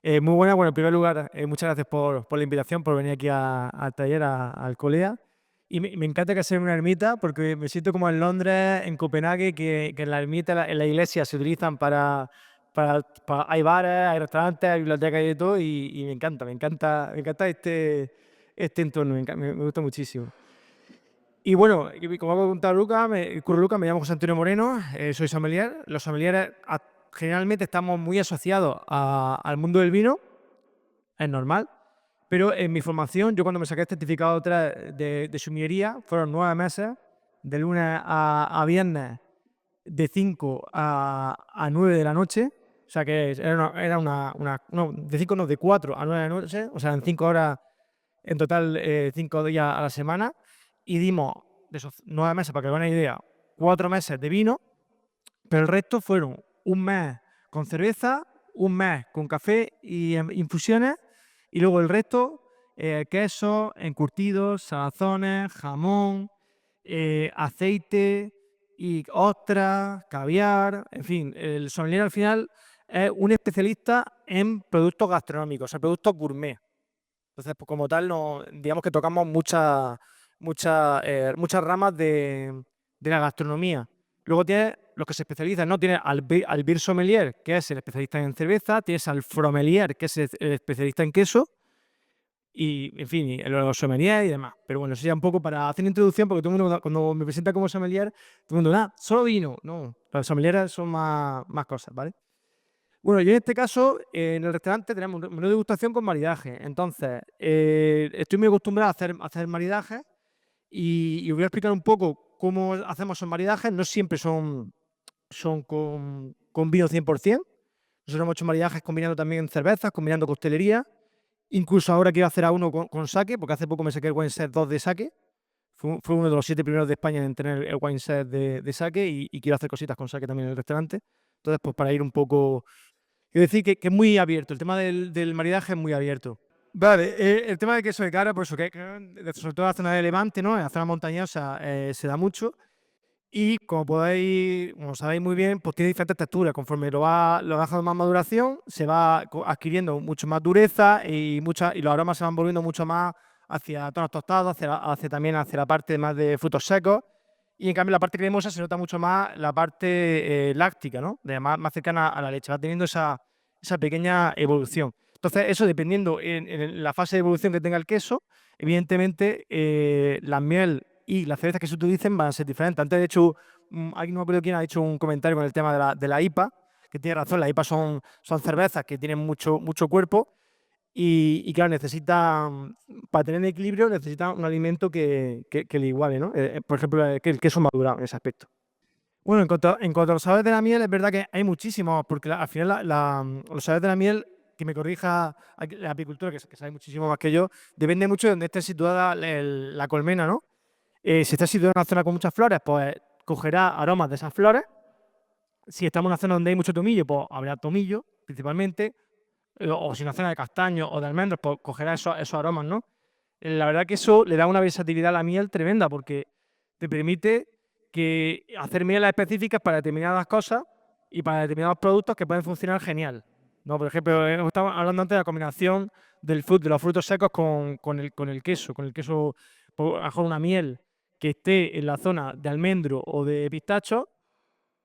Muy buena. Bueno, en primer lugar, muchas gracias por la invitación, por venir aquí al taller, al Colea. Y me encanta que sea una ermita porque me siento como en Londres, en Copenhague, que en la ermita, en la iglesia se utilizan hay bares, hay restaurantes, hay bibliotecas y de todo. Y me encanta este entorno, me gusta muchísimo. Y bueno, y como ha contado Luca, Luca, me llamo José Antonio Moreno, soy sommelier. Los sommeliers generalmente estamos muy asociados al mundo del vino, es normal, pero en mi formación, yo cuando me saqué el certificado 3 de sommelería, fueron 9 meses, de lunes a viernes, de 5 a 9 de la noche, o sea que no, de 5 no, de 4 a 9 de la noche, o sea, en 5 horas, en total 5 días a la semana, y dimos, de esos 9 meses, para que hagan una idea, 4 meses de vino, pero el resto fueron un mes con cerveza, un mes con café y infusiones, y luego el resto, quesos, encurtidos, salazones, jamón, aceite y ostras, caviar, en fin, el sommelier al final es un especialista en productos gastronómicos, o sea, productos gourmet. Entonces, pues como tal, no, digamos que tocamos muchas ramas de la gastronomía. Luego tienes los que se especializan, ¿no? Tienes al beer sommelier, que es el especialista en cerveza, tienes al fromelier, que es el especialista en queso, y, en fin, y los sommeliers y demás. Pero bueno, eso ya un poco para hacer una introducción, porque todo el mundo, cuando me presenta como sommelier, todo el mundo, solo vino. No, los sommeliers son más cosas, ¿vale? Bueno, yo en este caso, en el restaurante tenemos un menú de degustación con maridaje. Entonces, estoy muy acostumbrado a hacer maridajes y os voy a explicar un poco cómo hacemos esos maridajes. No siempre son con vino 100%. Nosotros hemos hecho maridajes combinando también cervezas, combinando coctelería. Incluso ahora quiero hacer a uno con sake, porque hace poco me saqué el wine set 2 de sake. Fue uno de los 7 primeros de España en tener el wine set de sake y quiero hacer cositas con sake también en el restaurante. Entonces, pues para ir un poco. Quiero decir que es muy abierto, el tema del maridaje es muy abierto. Vale, el tema de queso de cabra, por eso, sobre todo en la zona de Levante, ¿no? En la zona montañosa se da mucho. Y como sabéis muy bien, pues tiene diferentes texturas. Conforme lo vas dejando más maduración, se va adquiriendo mucho más dureza y los aromas se van volviendo mucho más hacia tonos tostados, también hacia la parte más de frutos secos. Y en cambio, la parte cremosa se nota mucho más la parte láctica, ¿no? Más cercana a la leche. Va teniendo esa pequeña evolución. Entonces, eso dependiendo en la fase de evolución que tenga el queso, evidentemente la miel y las cervezas que se utilicen van a ser diferentes. Antes, de hecho, alguien no me acuerdo quién ha hecho un comentario con el tema de la IPA, que tiene razón, las IPA son cervezas que tienen mucho cuerpo y claro, para tener equilibrio, necesitan un alimento que le iguale, ¿no? Por ejemplo, que el queso madurado en ese aspecto. Bueno, en cuanto a los sabores de la miel, es verdad que hay muchísimos, porque al final los sabores de la miel, que me corrija aquí la apicultura, que sabe muchísimo más que yo, depende mucho de dónde esté situada la colmena, ¿no? Si está situada en una zona con muchas flores, pues cogerá aromas de esas flores. Si estamos en una zona donde hay mucho tomillo, pues habrá tomillo, principalmente. O si una zona de castaños o de almendros, pues cogerá esos aromas, ¿no? La verdad que eso le da una versatilidad a la miel tremenda, porque te permite hacer mieles específicas para determinadas cosas y para determinados productos que pueden funcionar genial, ¿no? Por ejemplo, estaba hablando antes de la combinación de los frutos secos con el queso. Con el queso, por a lo mejor una miel que esté en la zona de almendro o de pistacho,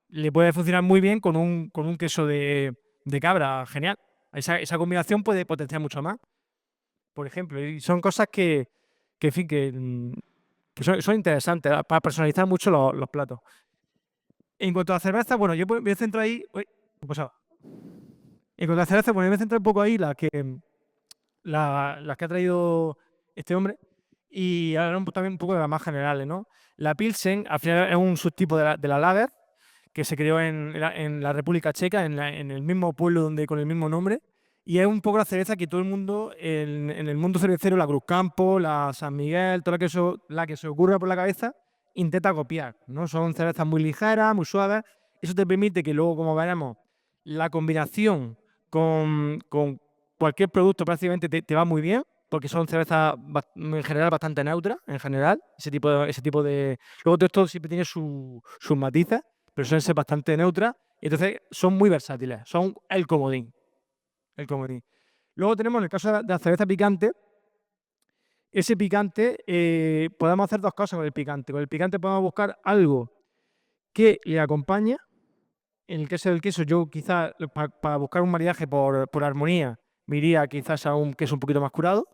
le puede funcionar muy bien con un queso de cabra, genial. Esa combinación puede potenciar mucho más, por ejemplo, y son cosas en fin, que son interesantes para personalizar mucho los platos. En cuanto a cerveza, bueno, yo me centro ahí. Uy, ¿qué pasaba? En cuanto a cerveza, bueno, yo me centro un poco ahí, las que ha traído este hombre, y ahora también un poco de las más generales, ¿no? La Pilsen, al final, es un subtipo de la Lager, que se creó en la República Checa, en el mismo pueblo con el mismo nombre, y es un poco la cerveza que todo el mundo, en el mundo cervecero, la Cruzcampo, la San Miguel, toda la que se ocurra por la cabeza, intenta copiar, ¿no? Son cervezas muy ligeras, muy suaves. Eso te permite que luego, como veremos, la combinación con cualquier producto prácticamente te va muy bien, porque son cervezas en general bastante neutras, en general, ese tipo de. Luego todo esto siempre tiene sus matices, pero suelen ser bastante neutras, y entonces son muy versátiles, son el comodín. Luego tenemos en el caso de la cerveza picante, ese picante, podemos hacer 2 cosas con el picante. Con el picante podemos buscar algo que le acompañe. En el caso del queso, yo quizás para buscar un maridaje por armonía, me iría quizás a un queso un poquito más curado,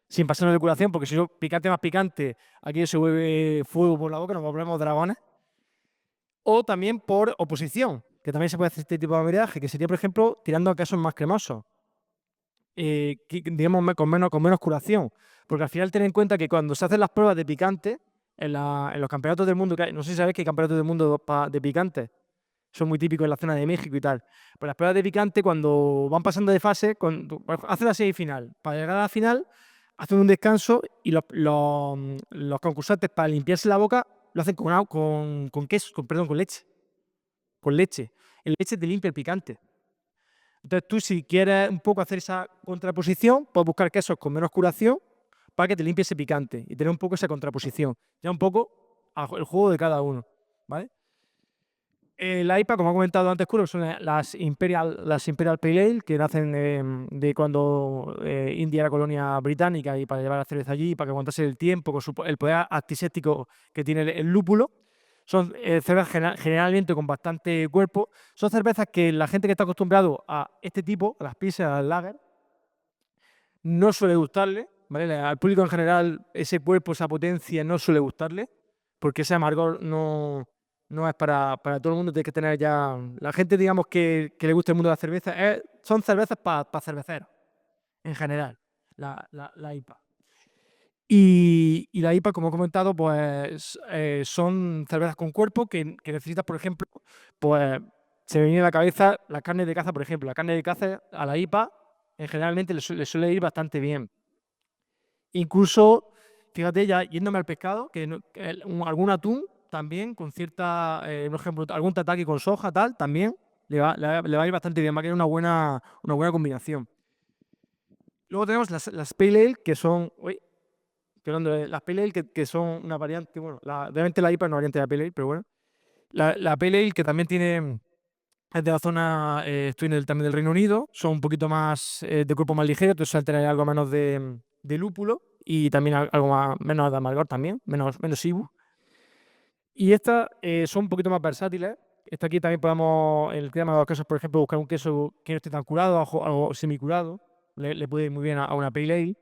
sin pasarnos de curación, porque si yo picante más picante, aquí se vuelve fuego por la boca, nos volvemos dragones. O también por oposición, que también se puede hacer este tipo de maridaje, que sería, por ejemplo, tirando a quesos más cremosos, digamos, con menos curación. Porque al final ten en cuenta que cuando se hacen las pruebas de picante, en los campeonatos del mundo, no sé si sabéis que hay campeonatos del mundo de picante, son muy típicos en la zona de México y tal. Pues las pruebas de picante, cuando van pasando de fase, hacen la semifinal. Para llegar a la final, hacen un descanso y los concursantes, para limpiarse la boca, lo hacen con queso, perdón, con leche. Con leche. El leche te limpia el picante. Entonces tú, si quieres un poco hacer esa contraposición, puedes buscar quesos con menos curación para que te limpie ese picante y tener un poco esa contraposición. Ya un poco el juego de cada uno, ¿vale? La IPA, como he comentado antes, Curro, son las Imperial Pale Ale, que nacen de cuando India era colonia británica, y para llevar la cerveza allí, para que aguantase el tiempo, con el poder antiséptico que tiene el lúpulo. Son cervezas generalmente con bastante cuerpo. Son cervezas que la gente que está acostumbrado a este tipo, a las Pilsen, a las Lager, no suele gustarle, ¿vale? Al público en general, ese cuerpo, esa potencia no suele gustarle, porque ese amargor no es para todo el mundo. Tiene que tener ya. La gente, digamos, que le gusta el mundo de la cerveza, son cervezas para cerveceros, en general, la IPA. Y la IPA, como he comentado, pues son cervezas con cuerpo que necesitas, por ejemplo, pues se me viene a la cabeza la carne de caza, por ejemplo. La carne de caza a la IPA generalmente le suele ir bastante bien. Incluso, fíjate, ya yéndome al pescado, algún atún también, con cierta, por ejemplo, algún tataki con soja, tal, también le va a ir bastante bien, va a quedar una buena combinación. Luego tenemos las Pale Ale, que son, las Pale Ale que son una variante, bueno, realmente la IPA es una variante de la Pale Ale, pero bueno. La Pale Ale, que también es de la zona, estoy también del Reino Unido, son un poquito más de cuerpo más ligero, entonces suelen tener algo menos de lúpulo y también algo menos de amargor también, menos IBU. Y estas son un poquito más versátiles. Esta aquí también podemos, en el tema de los quesos, por ejemplo, buscar un queso que no esté tan curado, algo semicurado, le puede ir muy bien a una Pale Ale.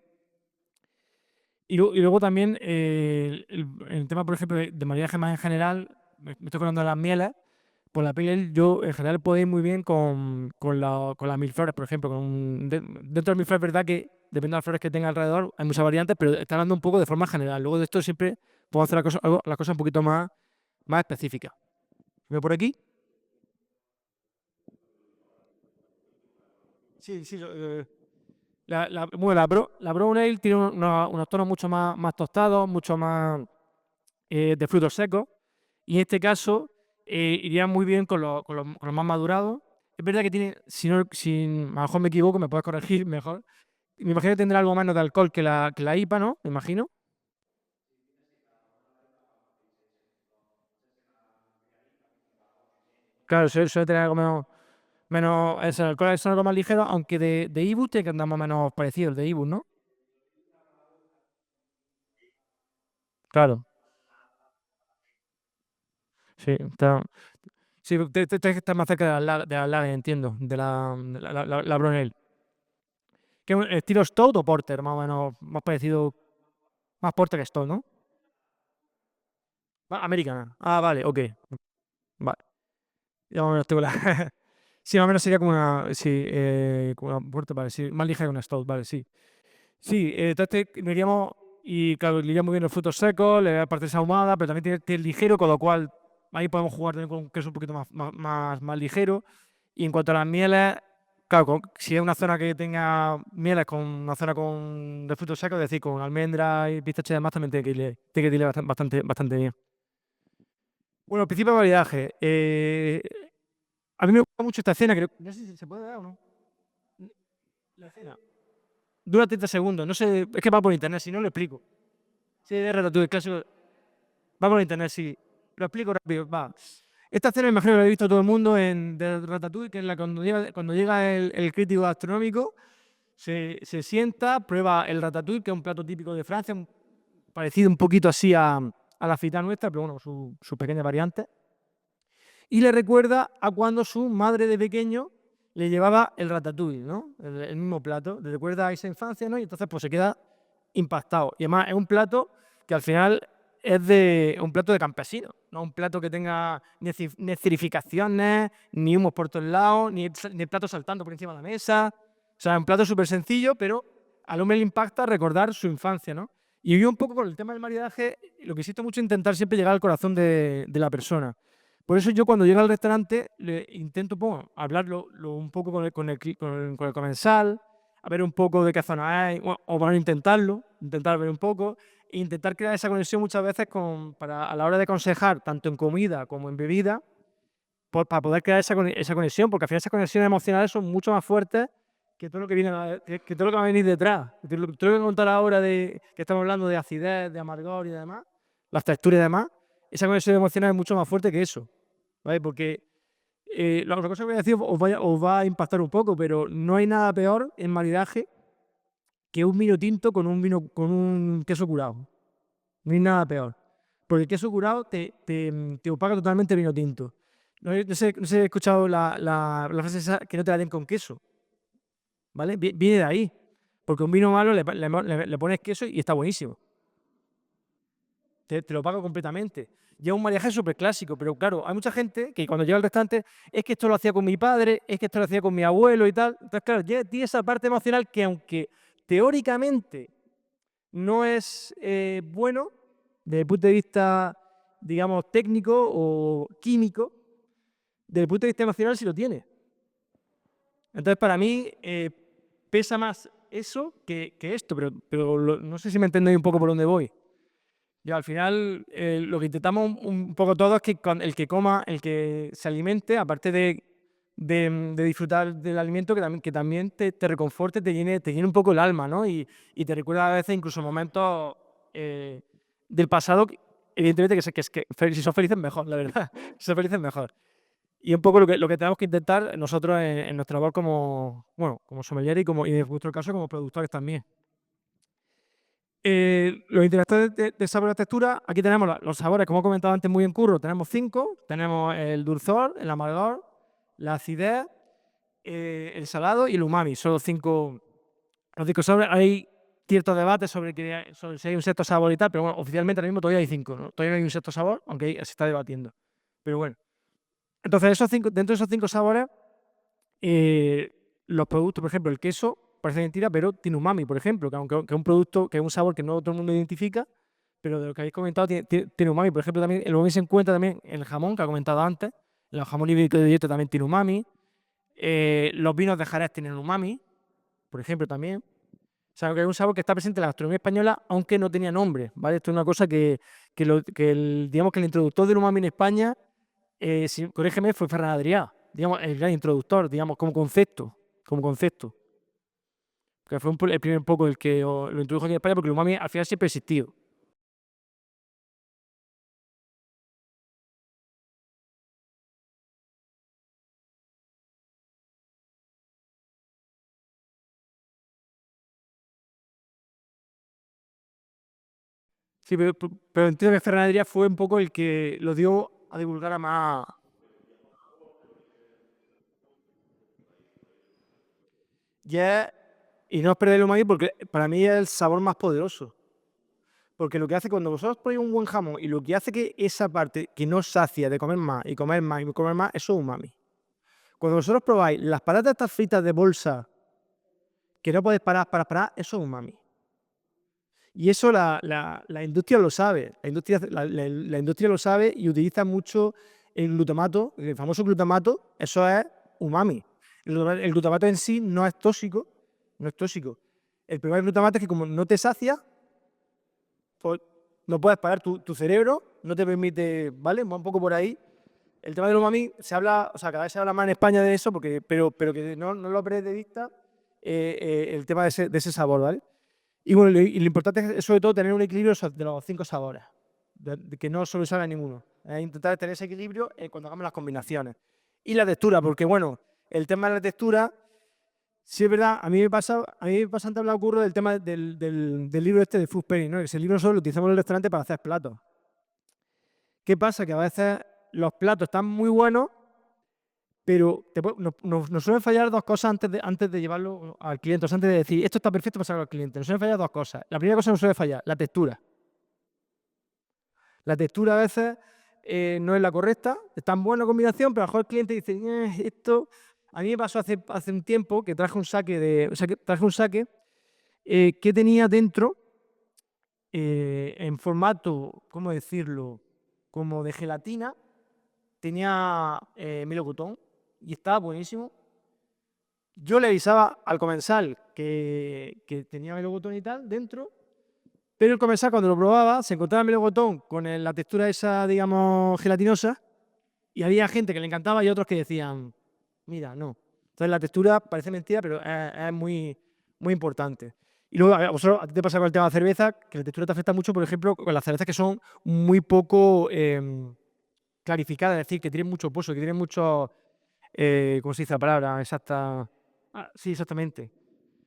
Y luego también el tema, por ejemplo, de maridaje más en general, me estoy hablando de las mieles. Pues la Pale Ale, yo en general puedo ir muy bien con las Milflores, por ejemplo. Dentro de las Milflores, es verdad que depende de las flores que tenga alrededor, hay muchas variantes, pero está hablando un poco de forma general. Luego de esto siempre puedo hacer las cosas un poquito más específicas. ¿Veo por aquí? Sí, sí. Bueno, la Brown Ale tiene unos tonos mucho más tostados, mucho más de frutos secos. Y en este caso iría muy bien con los más madurados. Es verdad que tiene, si a lo mejor me equivoco, me puedes corregir mejor. Me imagino que tendrá algo menos de alcohol que la IPA, ¿no? Me imagino. Claro, suele tener algo menos el alcohol es algo más ligero, aunque de Ibus tiene que andar más o menos parecido el de Ibus, ¿no? Claro, sí, sí, tienes que estar más cerca de la lager, entiendo, de la Brown Ale. ¿Qué estilo Stout o Porter? Más o menos, más parecido, más Porter que Stout, ¿no? Americana. Ah, vale, ok. Vale. Ya más o menos tengo la. Sí, más o menos sería como una. Sí, como una Porter, vale, sí. Más ligera que una Stout, vale, sí. Sí, entonces nos iríamos. Y claro, le iría muy bien los frutos secos, le da parte esa ahumada, pero también tiene ligero, con lo cual ahí podemos jugar también con un queso un poquito más ligero. Y en cuanto a las mieles, claro, si es una zona que tenga mieles con una zona de frutos secos, es decir, con almendras y pistache y demás, también tiene que ir bastante bien. Bueno, el principio de maridaje. A mí me gusta mucho esta escena, creo. No sé si se puede ver o no. La escena. Dura 30 segundos. No sé, es que va por internet, si no lo explico. Sí, de Ratatouille, clásico. Va por internet, sí. Lo explico rápido, va. Esta escena me imagino que la he visto todo el mundo de Ratatouille, que es cuando llega el crítico astronómico se sienta, prueba el ratatouille, que es un plato típico de Francia, parecido un poquito así a la fita nuestra, pero bueno, su pequeña variante. Y le recuerda a cuando su madre de pequeño le llevaba el ratatouille, ¿no? El mismo plato. Le recuerda a esa infancia, ¿no? Y entonces pues se queda impactado. Y además es un plato que al final es un plato de campesino, no un plato que tenga ni certificaciones, ni humos por todos lados, ni el plato saltando por encima de la mesa. O sea, es un plato súper sencillo, pero al hombre le impacta recordar su infancia, ¿no? Y yo un poco con el tema del maridaje, lo que insisto mucho es intentar siempre llegar al corazón de la persona. Por eso yo cuando llego al restaurante le intento hablarlo un poco con el comensal, a ver un poco de qué zona hay, o bueno, intentar ver un poco, e intentar crear esa conexión muchas veces a la hora de aconsejar, tanto en comida como en bebida, para poder crear esa conexión, porque al final esas conexiones emocionales son mucho más fuertes que todo lo que que todo lo que va a venir detrás. Todo lo que voy a contar ahora que estamos hablando de acidez, de amargor y demás, las texturas y demás, esa conexión emocional es mucho más fuerte que eso, ¿vale? Porque la otra cosa que voy a decir os va a impactar un poco, pero no hay nada peor en maridaje que un vino tinto con un queso curado. No hay nada peor. Porque el queso curado te opaca totalmente el vino tinto. No sé si he escuchado la frase esa, que no te la den con queso, ¿vale? Viene de ahí. Porque un vino malo le pones queso y está buenísimo. Te lo pago completamente. Y es un maridaje súper clásico, pero claro, hay mucha gente que cuando llega al restaurante es que esto lo hacía con mi padre, es que esto lo hacía con mi abuelo y tal. Entonces, claro, ya tiene esa parte emocional que aunque teóricamente no es bueno, desde el punto de vista, digamos, técnico o químico, desde el punto de vista emocional sí lo tiene. Entonces, para mí, pesa más eso que esto, pero no sé si me entendéis un poco por dónde voy. Y al final, lo que intentamos un poco todos es que el que coma, el que se alimente, aparte de disfrutar del alimento, que también te reconforte, te llene un poco el alma, ¿no? Y te recuerda a veces incluso momentos del pasado, evidentemente si son felices mejor, la verdad. Si son felices mejor. Y un poco lo que tenemos que intentar nosotros en nuestra labor como sommelier y en vuestro caso como productores también. Los interactores de sabor y textura, aquí tenemos los sabores, como he comentado antes muy en curro, tenemos 5. Tenemos el dulzor, el amargor, la acidez, el salado y el umami. Son los 5 sabores. Hay cierto debate sobre si hay un sexto sabor y tal, pero bueno, oficialmente ahora mismo todavía hay 5, ¿no? Todavía no hay un sexto sabor, aunque se está debatiendo. Pero bueno. Entonces, dentro de esos 5 sabores, los productos, por ejemplo, el queso, parece mentira, pero tiene umami, por ejemplo, que es un producto, que es un sabor que no todo el mundo identifica, pero de lo que habéis comentado tiene umami. Por ejemplo, también el umami se encuentra también en el jamón, que ha comentado antes. El jamón ibérico de dieta también tiene umami. Los vinos de Jerez tienen umami, por ejemplo, también. O sea, que es un sabor que está presente en la gastronomía española, aunque no tenía nombre, ¿vale? Esto es una cosa digamos que el introductor del umami en España, corrígeme, fue Ferran Adrià, digamos, el gran introductor, digamos, como concepto. Que fue el primer poco el que lo introdujo aquí en España, porque el umami al final siempre ha existido. Sí, pero entiendo que Ferran Adrià fue un poco el que lo dio a divulgar a más. Y no os perdáis el umami porque para mí es el sabor más poderoso. Porque lo que hace cuando vosotros ponéis un buen jamón y lo que hace que esa parte que no os sacia de comer más y comer más y comer más, eso es umami. Cuando vosotros probáis las patatas estas fritas de bolsa que no podéis parar, eso es umami. Y eso la industria lo sabe. La industria lo sabe y utiliza mucho el glutamato, el famoso glutamato, eso es umami. El glutamato en sí no es tóxico, no es tóxico. El problema del glutamato es que como no te sacia, pues no puedes parar tu cerebro, no te permite, ¿vale? Va un poco por ahí. El tema del umami se habla, o sea, cada vez se habla más en España de eso, pero que no lo perdáis de vista, el tema de ese sabor, ¿vale? Y bueno, lo importante es sobre todo tener un equilibrio de los 5 sabores, de que no sobresalga ninguno. Intentar tener ese equilibrio cuando hagamos las combinaciones. Y la textura, porque bueno, el tema de la textura Sí, es verdad, a mí bastante me ocurre del tema del libro este de Food Pairing, ¿no? Que ese libro solo lo utilizamos en el restaurante para hacer platos. ¿Qué pasa? Que a veces los platos están muy buenos, pero nos suelen fallar dos cosas antes de llevarlo al cliente, o sea, antes de decir, esto está perfecto para sacarlo al cliente. Nos suelen fallar dos cosas. La primera cosa que nos suele fallar, la textura. La textura a veces no es la correcta, está en buena combinación, pero a lo mejor el cliente dice, esto... A mí me pasó hace un tiempo que traje un saque que tenía dentro en formato, ¿cómo decirlo? Como de gelatina, tenía melocotón y estaba buenísimo. Yo le avisaba al comensal que tenía melocotón y tal dentro, pero el comensal cuando lo probaba se encontraba el melocotón con la textura esa, digamos, gelatinosa, y había gente que le encantaba y otros que decían, mira, no. Entonces la textura parece mentira, pero es muy, muy importante. Y luego, a ti te pasa con el tema de la cerveza, que la textura te afecta mucho, por ejemplo, con las cervezas que son muy poco clarificadas, es decir, que tienen mucho pozo, que tienen mucho, ¿cómo se dice la palabra exacta? Sí, exactamente.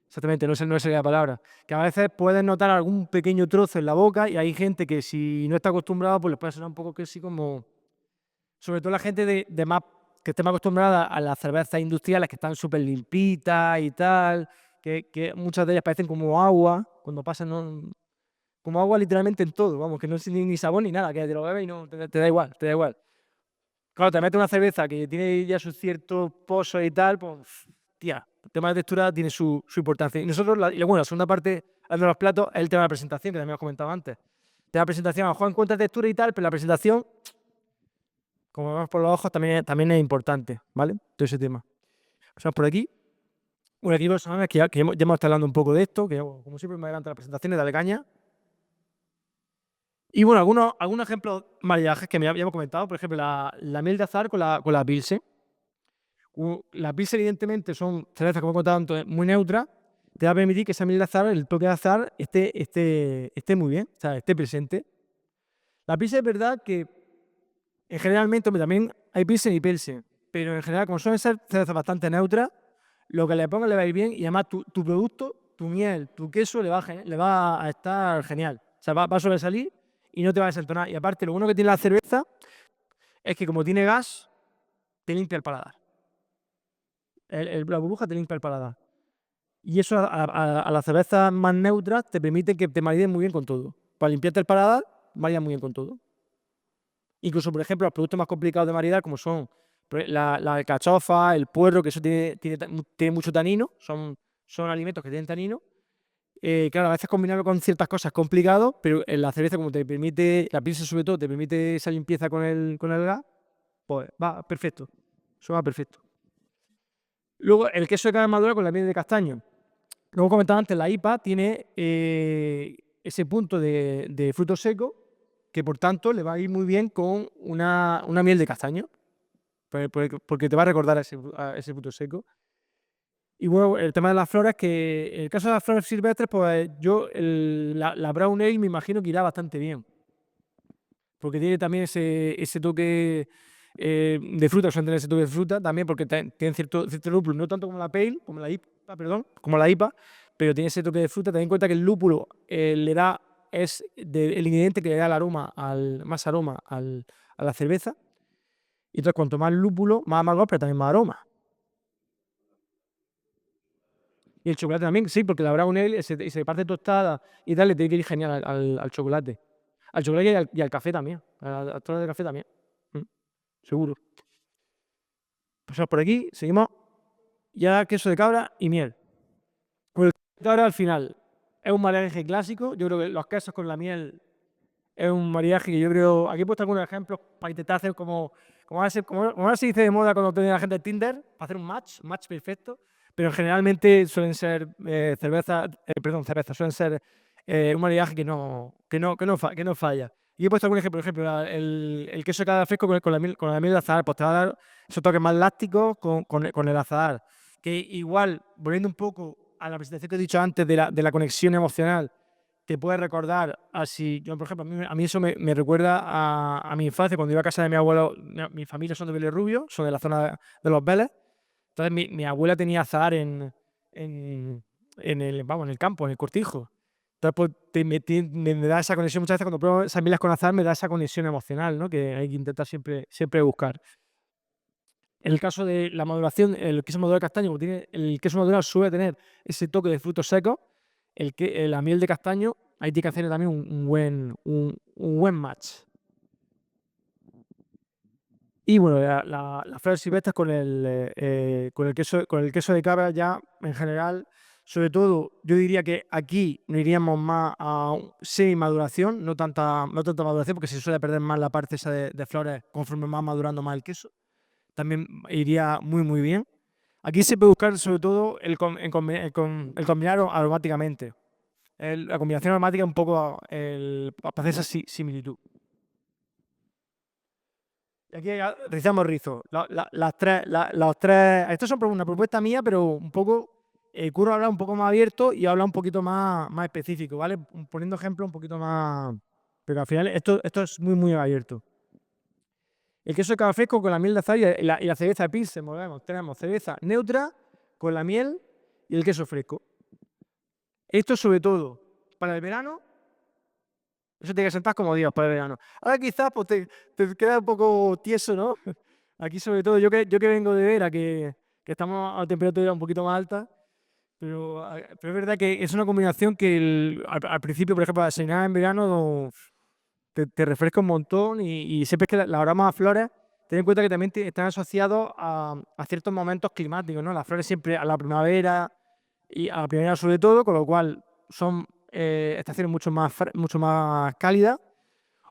Exactamente, no es la palabra. Que a veces puedes notar algún pequeño trozo en la boca y hay gente que si no está acostumbrada, pues les puede sonar un poco que sí como... Sobre todo la gente que esté más acostumbrada a las cervezas industriales que están súper limpitas y tal, que muchas de ellas parecen como agua, cuando pasan, ¿no? Como agua literalmente en todo, vamos, que no es ni sabor ni nada, que te lo bebes y no, te da igual, te da igual. Claro, te metes una cerveza que tiene ya su cierto pozo y tal, pues, tía, el tema de textura tiene su importancia. Y nosotros, bueno, la segunda parte de los platos es el tema de la presentación, que también os comentado antes. El tema de la presentación, a lo mejor encuentra textura y tal, pero la presentación, como vemos por los ojos, también es importante, ¿vale? Todo ese tema. Pasamos por aquí. Bueno, aquí personas que ya hemos estado hablando un poco de esto, que como siempre me adelanto las presentaciones, dale caña. Y bueno, algunos ejemplos maridajes que ya hemos comentado, por ejemplo, la miel de azahar con la Pilsen. Las Pilsen, evidentemente, son cervezas, como he contado antes, muy neutras. Te va a permitir que esa miel de azahar, el toque de azahar, esté muy bien, o sea, esté presente. La Pilsen es verdad que generalmente, hombre, también hay Pilsen y Pilsen, pero en general, como suelen ser cervezas bastante neutras, lo que le pongas le va a ir bien y además tu producto, tu miel, tu queso le va a estar genial. O sea, va a sobresalir y no te va a desentonar. Y aparte, lo bueno que tiene la cerveza es que como tiene gas, te limpia el paladar. La burbuja te limpia el paladar. Y eso a las cervezas más neutras te permite que te mariden muy bien con todo. Para limpiarte el paladar, maridan muy bien con todo. Incluso, por ejemplo, los productos más complicados de maridar, como son la alcachofa, el puerro, que eso tiene mucho tanino, son alimentos que tienen tanino. Claro, a veces combinarlo con ciertas cosas es complicado, pero en la cerveza, como te permite, la Pilsen sobre todo, te permite esa limpieza con el gas, pues va perfecto. Eso va perfecto. Luego, el queso de cabra madura con la miel de castaño. Como comentaba antes, la IPA tiene ese punto de fruto seco que, por tanto, le va a ir muy bien con una miel de castaño, porque te va a recordar a ese fruto seco. Y bueno, el tema de las flores, que en el caso de las flores silvestres, pues la Brown Ale me imagino que irá bastante bien, porque tiene también ese toque de fruta, suelen tener ese toque de fruta también, porque tienen cierto lúpulo, no tanto como la Pale, como la IPA, pero tiene ese toque de fruta. Ten en cuenta que el lúpulo es el ingrediente que le da más aroma a la cerveza, y entonces cuanto más lúpulo, más amargor, pero también más aroma. Y el chocolate también, sí, porque la brown ale, esa parte tostada y tal, le tiene que ir genial al chocolate. Al chocolate y al café también. Al trozo de café también. Seguro. Pasamos por aquí, seguimos. Ya queso de cabra y miel. Pues el queso de cabra al final es un maridaje clásico. Yo creo que los quesos con la miel es un maridaje que yo creo. Aquí he puesto algunos ejemplos para intentar hacer como ahora se dice de moda cuando tiene la gente de Tinder, para hacer un match perfecto. Pero generalmente suelen ser cervezas, suelen ser un maridaje que no falla. Y he puesto algún ejemplo, por ejemplo, el queso de cabra fresco con la miel de azahar, pues te va a dar esos toques más lácticos con el azahar. Que igual, volviendo un poco a la presentación que he dicho antes de la conexión emocional, te puede recordar yo, por ejemplo, a mí eso me recuerda a mi infancia, cuando iba a casa de mi abuelo. Mi familia son de Vélez Rubio, son de la zona de los Vélez. Entonces mi abuela tenía azahar en el campo, en el cortijo. Entonces, pues, me da esa conexión muchas veces cuando pruebo esas milas con azar, me da esa conexión emocional, ¿no? Que hay que intentar siempre buscar. En el caso de la maduración, el queso madurado de castaño, como tiene el queso madurado suele tener ese toque de frutos secos, la miel de castaño, ahí tiene que hacer también un buen match. Y bueno, las flores silvestres con el queso de cabra ya en general, sobre todo, yo diría que aquí nos iríamos más a semi-maduración, no tanta maduración, porque se suele perder más la parte esa de flores conforme va madurando más el queso. También iría muy, muy bien. Aquí se puede buscar sobre todo el combinar aromáticamente. La combinación aromática es un poco para hacer esa similitud. Y aquí rizamos rizo. Esto es una propuesta mía, pero un poco. Curro habla un poco más abierto y habla un poquito más específico, ¿vale? Poniendo ejemplos un poquito más. Pero al final esto es muy, muy abierto. El queso de cabra fresco con la miel de azahar y la cerveza de Pilsen. Tenemos cerveza neutra con la miel y el queso fresco. Esto sobre todo para el verano. Eso tiene que sentar como Dios para el verano. Ahora quizás pues, te queda un poco tieso, ¿no? Aquí sobre todo yo que vengo de Vera, que estamos a temperatura un poquito más alta, pero es verdad que es una combinación que al principio, por ejemplo, para desayunar en verano te refresca un montón y siempre es que las aromas a flores, ten en cuenta que también están asociados a ciertos momentos climáticos, ¿no? Las flores siempre a la primavera y a la primavera sobre todo, con lo cual son estaciones mucho más cálidas.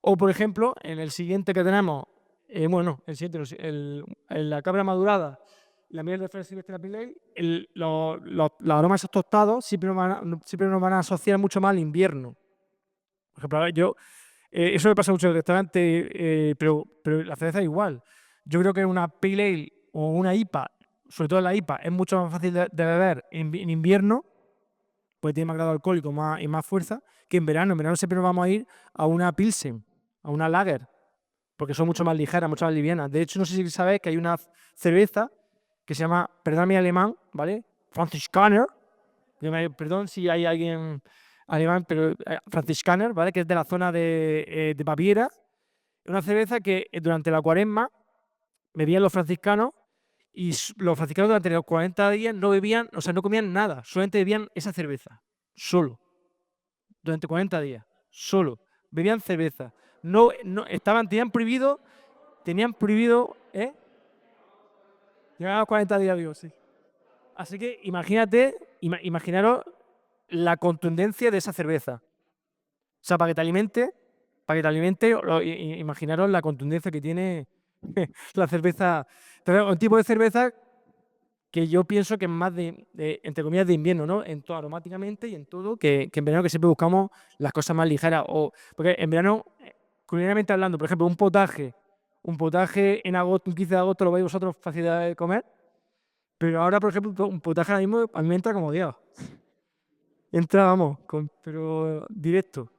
O, por ejemplo, en el siguiente que tenemos, el siguiente, la cabra madurada, la miel de flores silvestres de la Pale Ale, los aromas esos tostados siempre nos van a asociar mucho más al invierno. Por ejemplo, eso me pasa mucho en el restaurante, pero la cerveza es igual. Yo creo que una Pale Ale o una IPA, sobre todo la IPA, es mucho más fácil de beber en invierno, pues tiene más grado alcohólico y más fuerza, que en verano. En verano siempre nos vamos a ir a una Pilsen, a una Lager, porque son mucho más ligeras, mucho más livianas. De hecho, no sé si sabéis que hay una cerveza que se llama, perdón mi alemán, ¿vale? Franziskaner, perdón si hay alguien alemán, pero Franziskaner, ¿vale? Que es de la zona de Baviera. Es una cerveza que durante la cuaresma bebían los franciscanos y los franciscanos durante los 40 días no bebían, o sea, no comían nada, solamente bebían esa cerveza, solo, durante 40 días, solo, bebían cerveza. Tenían prohibido, llegaban a los 40 días vivos, sí. Así que imaginaros la contundencia de esa cerveza. O sea, para que te alimente, imaginaros la contundencia que tiene la cerveza. Entonces, un tipo de cerveza que yo pienso que es más entre comillas, de invierno, ¿no? En todo aromáticamente y en todo, que en verano que siempre buscamos las cosas más ligeras. Porque en verano, culinariamente hablando, por ejemplo, un potaje en agosto, un 15 de agosto, lo veis vosotros fácil de comer. Pero ahora, por ejemplo, un potaje ahora mismo a mí me entra como Dios. Entra, vamos, pero directo.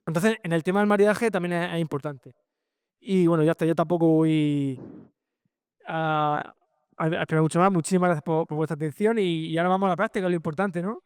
Entonces, en el tema del maridaje también es importante. Y bueno, ya está, yo tampoco voy a esperar mucho más. Muchísimas gracias por vuestra atención y ahora vamos a la práctica, lo importante, ¿no?